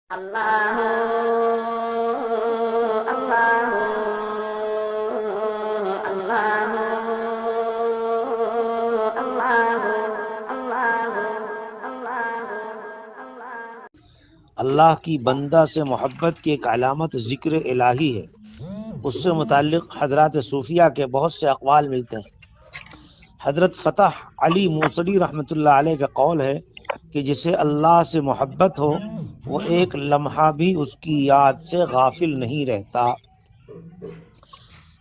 اللہ اللہ اللہ اللہ کی بندہ سے محبت کی ایک علامت ذکر الہی ہے۔ اس سے متعلق حضرات صوفیہ کے بہت سے اقوال ملتے ہیں۔ حضرت فتح علی موصلی رحمۃ اللہ علیہ کا قول ہے کہ جسے اللہ سے محبت ہو وہ ایک لمحہ بھی اس کی یاد سے غافل نہیں رہتا۔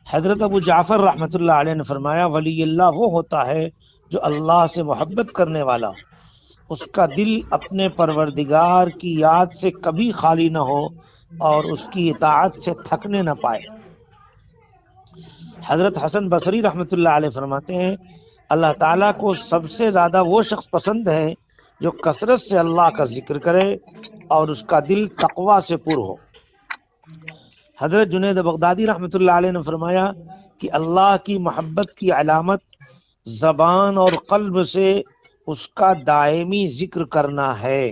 حضرت ابو جعفر رحمۃ اللہ علیہ نے فرمایا ولی اللہ وہ ہوتا ہے جو اللہ سے محبت کرنے والا، اس کا دل اپنے پروردگار کی یاد سے کبھی خالی نہ ہو اور اس کی اطاعت سے تھکنے نہ پائے۔ حضرت حسن بصری رحمۃ اللہ علیہ فرماتے ہیں اللہ تعالیٰ کو سب سے زیادہ وہ شخص پسند ہے جو کثرت سے اللہ کا ذکر کرے اور اس کا دل تقوی سے پر ہو۔ حضرت جنید بغدادی رحمۃ اللہ علیہ نے فرمایا کہ اللہ کی محبت کی علامت زبان اور قلب سے اس کا دائمی ذکر کرنا ہے۔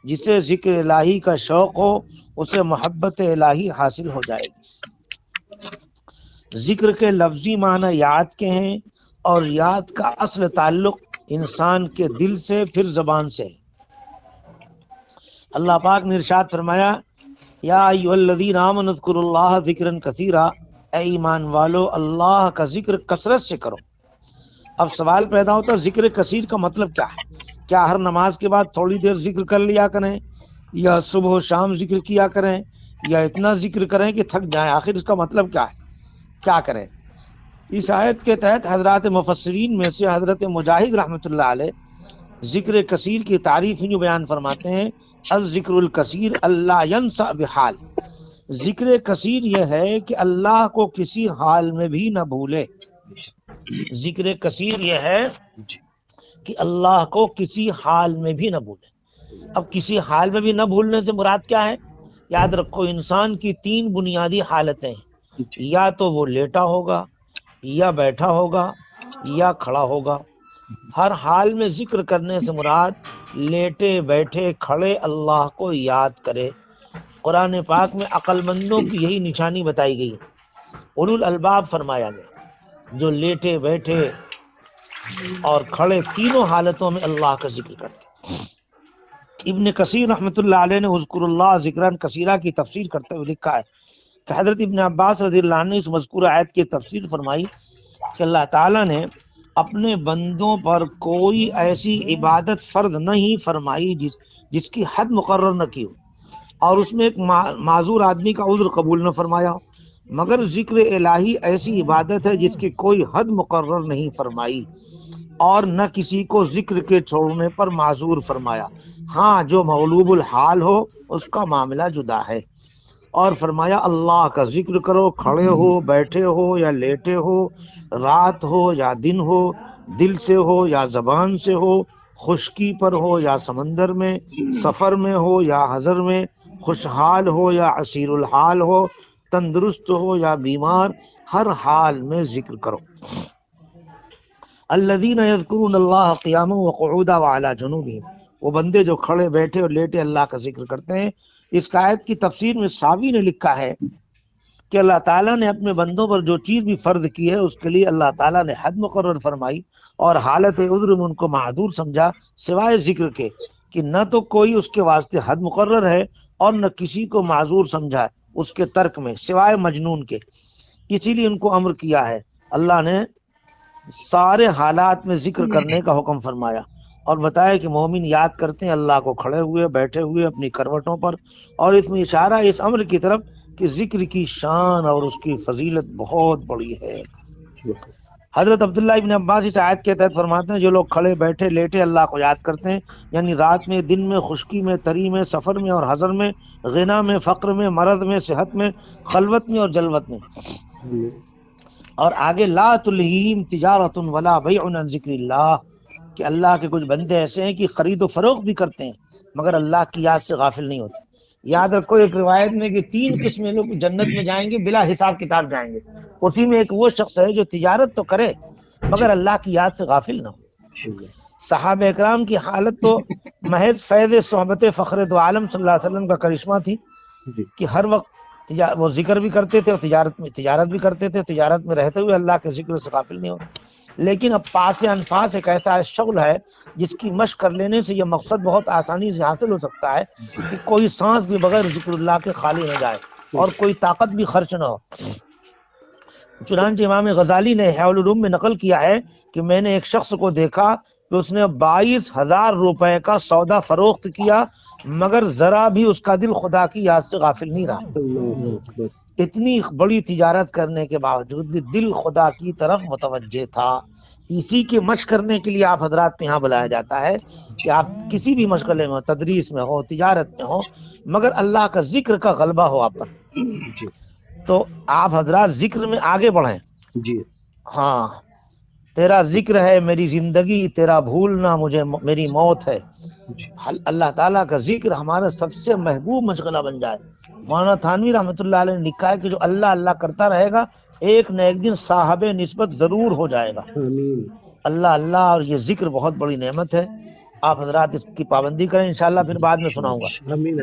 جسے ذکر الہی کا شوق ہو اسے محبت الہی حاصل ہو جائے گی۔ ذکر کے لفظی معنی یاد کے ہیں اور یاد کا اصل تعلق انسان کے دل سے پھر زبان سے۔ اللہ پاک نے ارشاد فرمایا یا ایھا الذین آمنوا اذکروا اللہ ذکرا کثیرا، اے ایمان والو اللہ کا ذکر کثرت سے کرو۔ اب سوال پیدا ہوتا ہے ذکر کثیر کا مطلب کیا ہے؟ کیا ہر نماز کے بعد تھوڑی دیر ذکر کر لیا کریں، یا صبح و شام ذکر کیا کریں، یا اتنا ذکر کریں کہ تھک جائیں؟ آخر اس کا مطلب کیا ہے؟ کیا کریں؟ اس آیت کے تحت حضرات مفسرین میں سے حضرت مجاہد رحمۃ اللہ علیہ ذکر کثیر کی تعریف یوں بیان فرماتے ہیں الذکر الکثیر اللہ ینسى بحال۔ ذکر کثیر یہ ہے کہ اللہ کو کسی حال میں بھی نہ بھولے۔ ذکر کثیر یہ ہے کہ اللہ کو کسی حال میں بھی نہ بھولے۔ اب کسی حال میں بھی نہ بھولنے سے مراد کیا ہے؟ یاد رکھو انسان کی تین بنیادی حالتیں ہیں، یا تو وہ لیٹا ہوگا، یا بیٹھا ہوگا، یا کھڑا ہوگا۔ ہر حال میں ذکر کرنے سے مراد لیٹے بیٹھے کھڑے اللہ کو یاد کرے۔ قرآن پاک میں عقل مندوں کی یہی نشانی بتائی گئی، اولو الالباب فرمایا گیا، جو لیٹے بیٹھے اور کھڑے تینوں حالتوں میں اللہ کا ذکر کرتے۔ ابن کثیر رحمۃ اللہ علیہ نے اذکر اللہ ذکرا کثیرا کی تفسیر کرتے ہوئے لکھا ہے کہ حضرت ابن عباس رضی اللہ عنہ نے اس مذکورہ آیت کی تفسیر فرمائی کہ اللہ تعالیٰ نے اپنے بندوں پر کوئی ایسی عبادت فرض نہیں فرمائی جس کی حد مقرر نہ کی ہو، اور اس میں ایک معذور آدمی کا عذر قبول نہ فرمایا ہو، مگر ذکر الہی ایسی عبادت ہے جس کی کوئی حد مقرر نہیں فرمائی اور نہ کسی کو ذکر کے چھوڑنے پر معذور فرمایا۔ ہاں جو مغلوب الحال ہو اس کا معاملہ جدا ہے۔ اور فرمایا اللہ کا ذکر کرو، کھڑے ہو، بیٹھے ہو یا لیٹے ہو، رات ہو یا دن ہو، دل سے ہو یا زبان سے ہو، خشکی پر ہو یا سمندر میں، سفر میں ہو یا حضر میں، خوشحال ہو یا عسیر الحال ہو، تندرست ہو یا بیمار، ہر حال میں ذکر کرو۔ الذین یذکرون اللہ قیاما وقعودا وعلی جنوبہم، وہ بندے جو کھڑے بیٹھے اور لیٹے اللہ کا ذکر کرتے ہیں۔ اس آیت کی تفسیر میں ساوی نے لکھا ہے کہ اللہ تعالیٰ نے اپنے بندوں پر جو چیز بھی فرض کی ہے اس کے لیے اللہ تعالیٰ نے حد مقرر فرمائی اور حالت عذر میں ان کو معذور سمجھا، سوائے ذکر کے کہ نہ تو کوئی اس کے واسطے حد مقرر ہے اور نہ کسی کو معذور سمجھا ہے اس کے ترک میں، سوائے مجنون کے۔ اسی لیے ان کو امر کیا ہے، اللہ نے سارے حالات میں ذکر کرنے کا حکم فرمایا اور بتایا کہ مومن یاد کرتے ہیں اللہ کو کھڑے ہوئے، بیٹھے ہوئے، اپنی کروٹوں پر، اور اس میں اشارہ اس امر کی طرف کہ ذکر کی شان اور اس کی فضیلت بہت بڑی ہے۔ حضرت عبداللہ ابن عباس اس آیت کے تحت فرماتے ہیں جو لوگ کھڑے بیٹھے لیٹے اللہ کو یاد کرتے ہیں، یعنی رات میں، دن میں، خشکی میں، تری میں، سفر میں اور حضر میں، غنا میں، فقر میں، مرض میں، صحت میں، خلوت میں اور جلوت میں۔ اور آگے لا تلہیہم تجارۃ ولا بیع عن ذکر اللہ، کہ اللہ کے کچھ بندے ایسے ہیں کہ خرید و فروخت بھی کرتے ہیں مگر اللہ کی یاد سے غافل نہیں ہوتے۔ یاد رکھو ایک روایت میں کہ 3 قسم لوگ جنت میں جائیں گے، بلا حساب کتاب جائیں گے، اسی میں ایک وہ شخص ہے جو تجارت تو کرے مگر اللہ کی یاد سے غافل نہ ہو۔ صحابہ اکرام کی حالت تو محض فیض صحبت فخر دو عالم صلی اللہ علیہ وسلم کا کرشمہ تھی کہ ہر وقت وہ ذکر بھی کرتے تھے اور تجارت بھی کرتے تھے، تجارت میں رہتے ہوئے اللہ کے ذکر سے غافل نہیں ہوتے. لیکن اب پاس انفاس ایک ایسا شغل ہے جس کی مشق کر لینے سے یہ مقصد بہت آسانی سے حاصل ہو سکتا ہے کہ کوئی سانس بھی بغیر ذکر اللہ کے خالی نہ جائے اور کوئی طاقت بھی خرچ نہ ہو. چنانچہ امام غزالی نے احیاء العلوم میں نقل کیا ہے کہ میں نے ایک شخص کو دیکھا کہ اس نے 22,000 روپے کا سودا فروخت کیا مگر ذرا بھی اس کا دل خدا کی یاد سے غافل نہیں رہا. اتنی بڑی تجارت کرنے کے باوجود بھی دل خدا کی طرف متوجہ تھا. اسی کی مشق کرنے کے لیے آپ حضرات کو یہاں بلایا جاتا ہے کہ آپ کسی بھی مشغلے میں ہو، تدریس میں ہو، تجارت میں ہو، مگر اللہ کا ذکر کا غلبہ ہو آپ پر، تو آپ حضرات ذکر میں آگے بڑھیں. جی ہاں، تیرا ذکر ہے میری زندگی، تیرا بھولنا مجھے میری موت ہے. اللہ تعالیٰ کا ذکر ہمارا سب سے محبوب مشغلہ بن جائے. مولانا تھانوی رحمۃ اللہ علیہ نے لکھا ہے کہ جو اللہ اللہ کرتا رہے گا ایک نہ ایک دن صاحب نسبت ضرور ہو جائے گا. آمین. اللہ اللہ، اور یہ ذکر بہت بڑی نعمت ہے. آپ حضرات اس کی پابندی کریں، انشاءاللہ پھر بعد میں سناؤں گا. آمین.